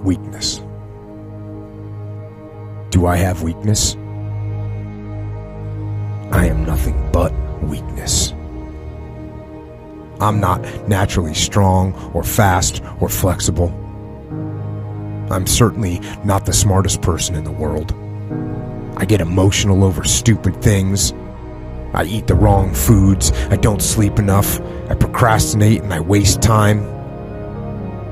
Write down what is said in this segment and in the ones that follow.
weakness. Do I have weakness? I am nothing but weakness. I'm not naturally strong or fast or flexible. I'm certainly not the smartest person in the world. I get emotional over stupid things. I eat the wrong foods. I don't sleep enough. I procrastinate and I waste time.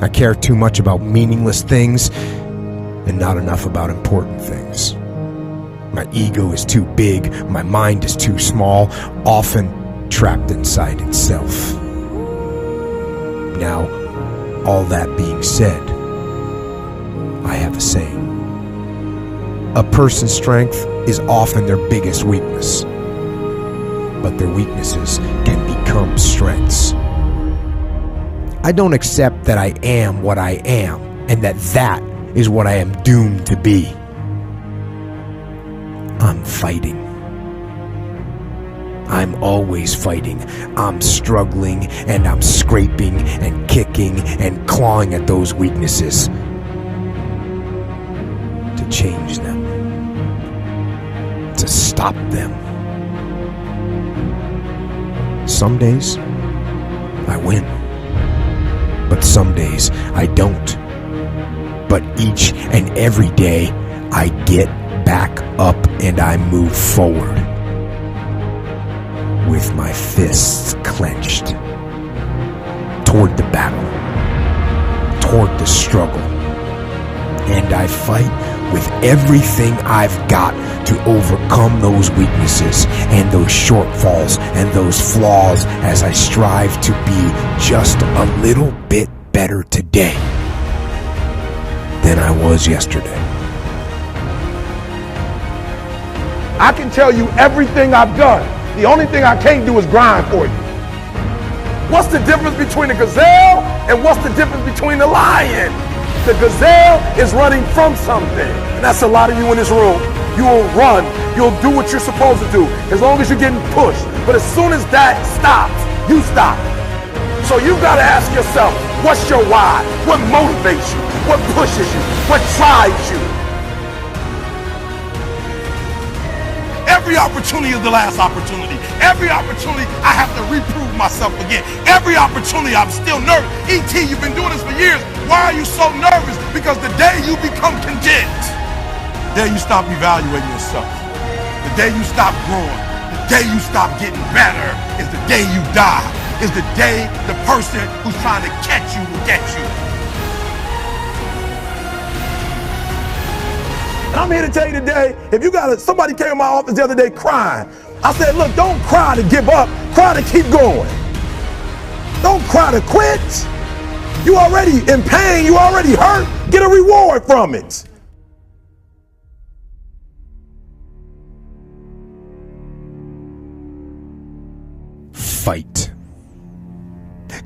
I care too much about meaningless things and not enough about important things. My ego is too big. My mind is too small, often trapped inside itself. Now, all that being said, I have a saying. A person's strength is often their biggest weakness, but their weaknesses can become strengths. I don't accept that I am what I am and that is what I am doomed to be. I'm fighting. I'm always fighting. I'm struggling and I'm scraping and kicking and clawing at those weaknesses to change them, to stop them. Some days I win, but some days I don't. But each and every day I get back up and I move forward with my fists clenched toward the battle, toward the struggle. And I fight with everything I've got to overcome those weaknesses and those shortfalls and those flaws as I strive to be just a little bit better today than I was yesterday. I can tell you everything I've done. The only thing I can't do is grind for you. What's the difference between a gazelle and what's the difference between a lion? The gazelle is running from something. And that's a lot of you in this room. You will run. You'll do what you're supposed to do as long as you're getting pushed. But as soon as that stops, you stop. So you've got to ask yourself, what's your why? What motivates you? What pushes you? What drives you? Every opportunity is the last opportunity. Every opportunity I have to reprove myself again. Every opportunity I'm still nervous. E.T., you've been doing this for years. Why are you so nervous? Because the day you become content, the day you stop evaluating yourself, the day you stop growing, the day you stop getting better is the day you die. Is the day the person who's trying to catch you will get you. And I'm here to tell you today, if you somebody came in my office the other day crying. I said, look, don't cry to give up, cry to keep going. Don't cry to quit. You already in pain, you already hurt, get a reward from it. Fight.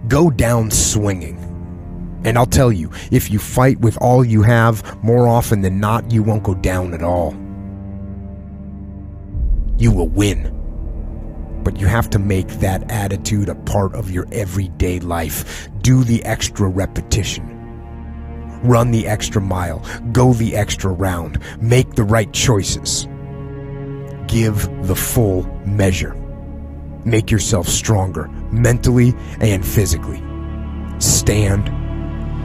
Go down swinging. And I'll tell you, if you fight with all you have, more often than not, you won't go down at all. You will win. But you have to make that attitude a part of your everyday life. Do the extra repetition. Run the extra mile. Go the extra round. Make the right choices. Give the full measure. Make yourself stronger, mentally and physically. Stand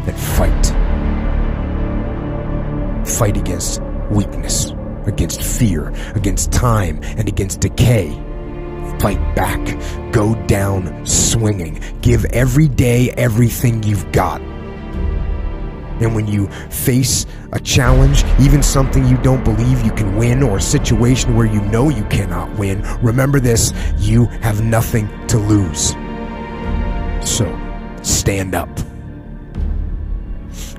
and fight. Fight against weakness, against fear, against time, and against decay. Fight back. Go down swinging. Give every day everything you've got. And when you face a challenge, even something you don't believe you can win, or a situation where you know you cannot win, remember this: you have nothing to lose. So, stand up.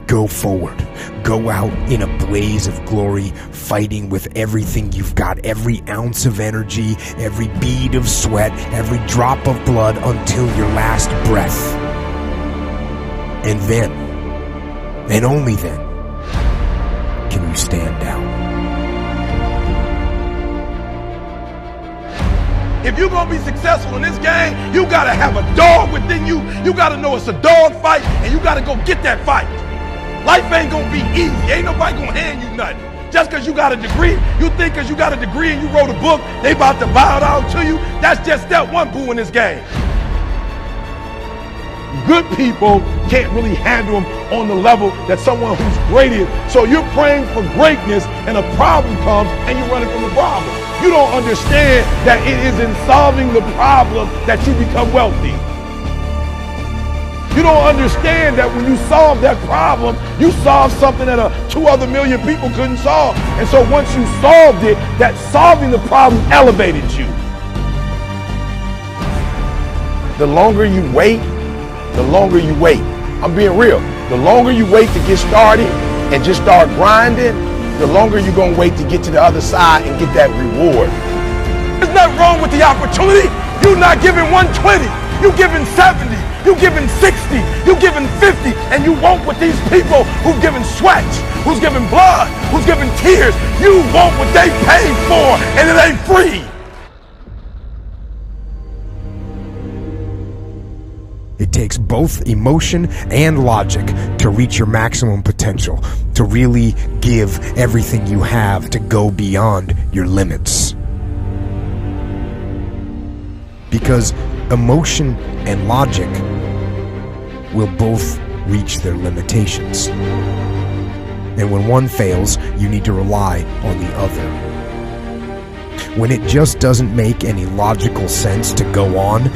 Go forward. Go out in a blaze of glory, fighting with everything you've got, every ounce of energy, every bead of sweat, every drop of blood, until your last breath. And then, and only then, can you stand down. If you're going to be successful in this game, you got to have a dog within you. You got to know it's a dog fight, and you got to go get that fight. Life ain't gonna be easy. Ain't nobody gonna hand you nothing. Just because you got a degree, you think because you got a degree and you wrote a book, they about to bow down to you. That's just step one, boo, in this game. Good people can't really handle them on the level that someone who's great is. So you're praying for greatness and a problem comes and you're running from the problem. You don't understand that it is in solving the problem that you become wealthy. You don't understand that when you solve that problem, you solve something that 2 other million people couldn't solve. And so once you solved it, that solving the problem elevated you. The longer you wait, the longer you wait. I'm being real. The longer you wait to get started and just start grinding, the longer you're going to wait to get to the other side and get that reward. There's nothing wrong with the opportunity. You're not giving 120. You're giving 70. You're giving 60. You're giving 50. And you want what these people who've given sweat, who's given blood, who's given tears, you want what they paid for, and it ain't free. It takes both emotion and logic to reach your maximum potential, to really give everything you have, to go beyond your limits. Because emotion and logic will both reach their limitations. And when one fails, you need to rely on the other. When it just doesn't make any logical sense to go on,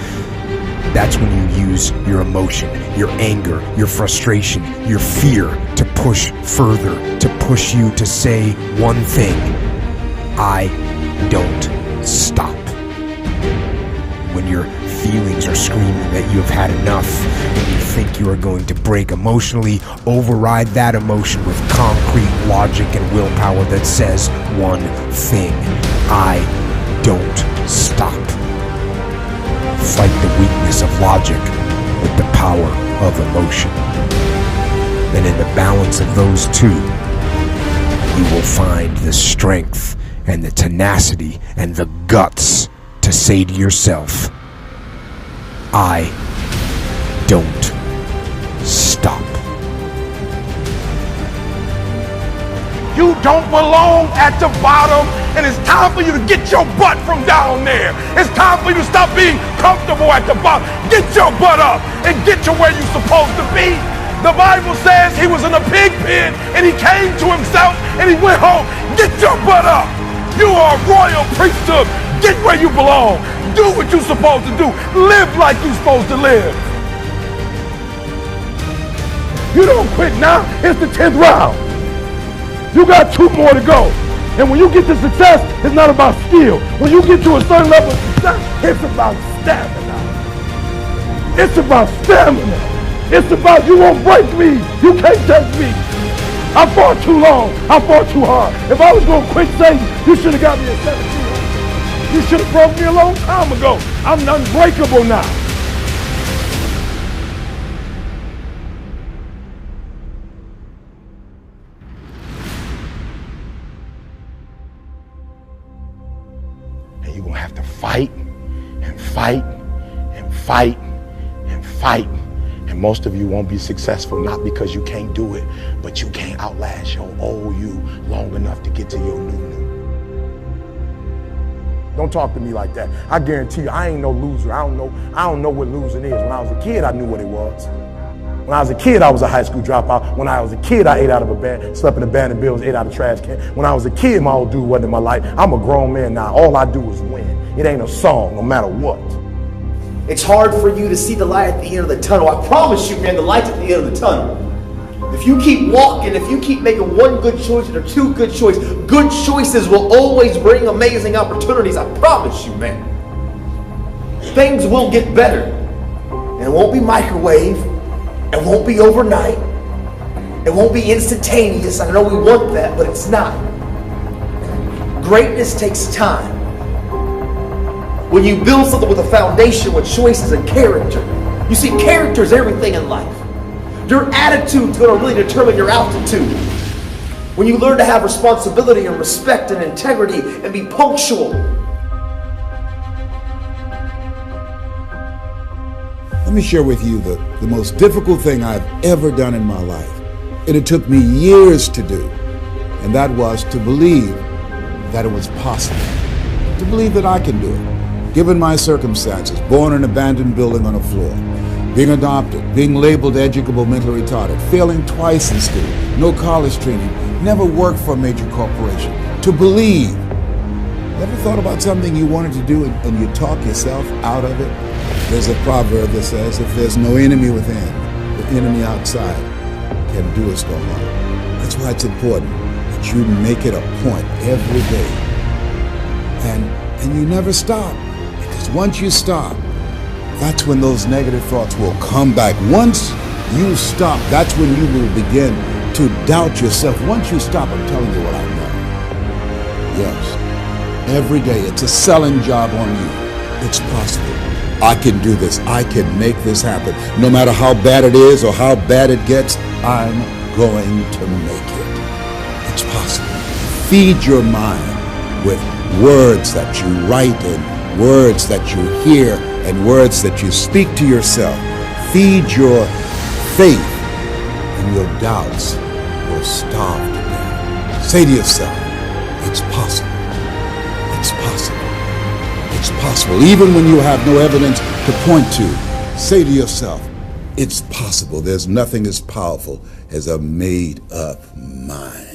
that's when you use your emotion, your anger, your frustration, your fear to push further, to push you to say one thing: I don't stop. When your feelings are screaming that you have had enough and you think you are going to break emotionally, override that emotion with concrete logic and willpower that says one thing: I don't stop. Fight the weakness of logic with the power of emotion. And in the balance of those two, you will find the strength and the tenacity and the guts to say to yourself, I don't stop. You don't belong at the bottom, and it's time for you to get your butt from down there. It's time for you to stop being comfortable at the bottom. Get your butt up and get to where you're supposed to be. The Bible says he was in a pig pen and he came to himself and he went home. Get your butt up. You are a royal priesthood. Get where you belong. Do what you're supposed to do. Live like you're supposed to live. You don't quit now. It's the 10th round. You got 2 more to go. And when you get to success, it's not about skill. When you get to a certain level of success, it's about stamina. It's about stamina. It's about you won't break me. You can't touch me. I fought too long. I fought too hard. If I was going to quit Satan, you should have got me at 17. You should have broke me a long time ago. I'm unbreakable now. And you're going to have to fight and fight and fight and fight. And most of you won't be successful, not because you can't do it, but you can't outlast your old you long enough to get to your new. Don't talk to me like that. I guarantee you, I ain't no loser. I don't know what losing is. When I was a kid, I knew what it was. When I was a kid, I was a high school dropout. When I was a kid, I ate out of a bed, slept in abandoned buildings, ate out of trash can. When I was a kid, my old dude wasn't in my life. I'm a grown man now. All I do is win. It ain't a song, no matter what. It's hard for you to see the light at the end of the tunnel. I promise you, man, the light's at the end of the tunnel. If you keep walking, if you keep making one good choice or 2 good choices will always bring amazing opportunities. I promise you, man. Things will get better. And it won't be microwave. It won't be overnight. It won't be instantaneous. I know we want that, but it's not. Greatness takes time. When you build something with a foundation with choices and character, you see, character is everything in life. Your attitude is going to really determine your altitude. When you learn to have responsibility and respect and integrity and be punctual. Let me share with you the most difficult thing I've ever done in my life And it took me years to do. And that was to believe that it was possible. To believe that I can do it. Given my circumstances, born in an abandoned building on a floor, being adopted, being labeled educable mentally retarded, failing twice in school, no college training, never worked for a major corporation. To believe. Ever thought about something you wanted to do and you talk yourself out of it? There's a proverb that says, if there's no enemy within, the enemy outside can do us no harm. That's why it's important that you make it a point every day. And you never stop. Because once you stop, that's when those negative thoughts will come back. Once you stop, that's when you will begin to doubt yourself. Once you stop, I'm telling you what I know. Yes, every day it's a selling job on you. It's possible. I can do this. I can make this happen. No matter how bad it is or how bad it gets, I'm going to make it. It's possible. Feed your mind with words that you write and words that you hear and words that you speak to yourself. Feed your faith and your doubts will starve to death. Say to yourself, it's possible. It's possible. It's possible. Even when you have no evidence to point to, say to yourself, it's possible. There's nothing as powerful as a made-up mind.